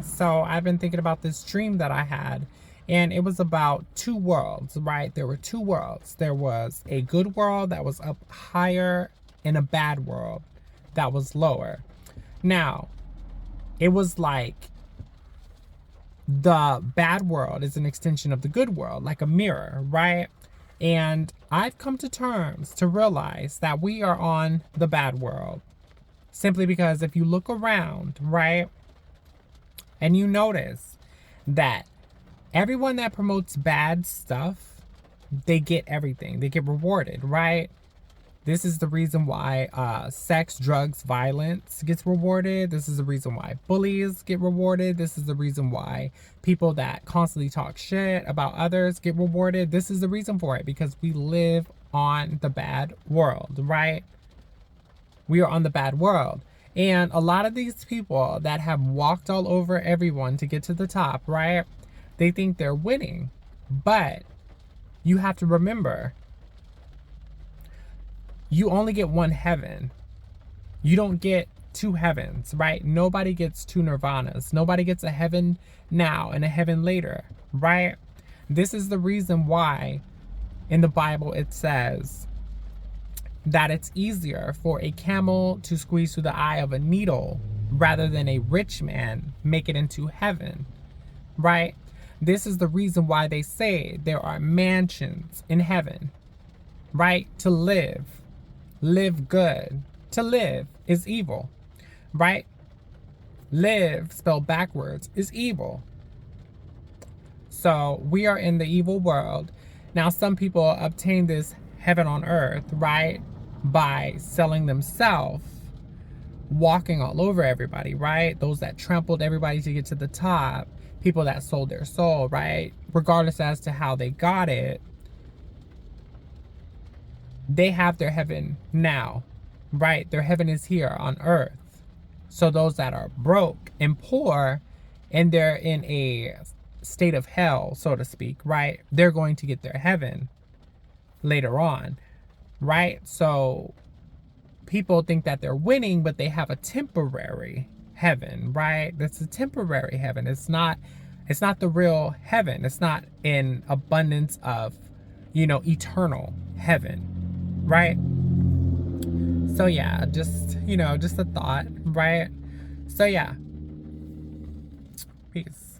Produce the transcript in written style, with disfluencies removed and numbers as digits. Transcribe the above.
right? So I've been thinking about this dream that I had, and it was about two worlds, right? There were two worlds. There was a good world that was up higher and a bad world that was lower. Now, it was like the bad world is an extension of the good world, like a mirror, right? And I've come to terms to realize that we are on the bad world. Simply because if you look around, right, and you notice that everyone that promotes bad stuff, they get everything. They get rewarded, right? This is the reason why sex, drugs, violence gets rewarded. This is the reason why bullies get rewarded. This is the reason why people that constantly talk shit about others get rewarded. This is the reason for it, because we live on the bad world, right? We are on the bad world. And a lot of these people that have walked all over everyone to get to the top, right? They think they're winning. But you have to remember, you only get one heaven. You don't get two heavens, right? Nobody gets two nirvanas. Nobody gets a heaven now and a heaven later, right? This is the reason why in the Bible it says that it's easier for a camel to squeeze through the eye of a needle rather than a rich man make it into heaven, right? This is the reason why they say there are mansions in heaven, right? To live good. To live is evil, right? Live, spelled backwards, is evil. So we are in the evil world. Now, some people obtain this heaven on earth, right, by selling themselves, walking all over everybody, right? Those that trampled everybody to get to the top, people that sold their soul, right? Regardless as to how they got it, they have their heaven now, right? Their heaven is here on earth. So those that are broke and poor and they're in a state of hell, so to speak, right? They're going to get their heaven later on, right? So people think that they're winning, but they have a temporary heaven, right? That's a temporary heaven. It's not the real heaven. It's not an abundance of, eternal heaven, right? So yeah, just a thought, right? So yeah, peace.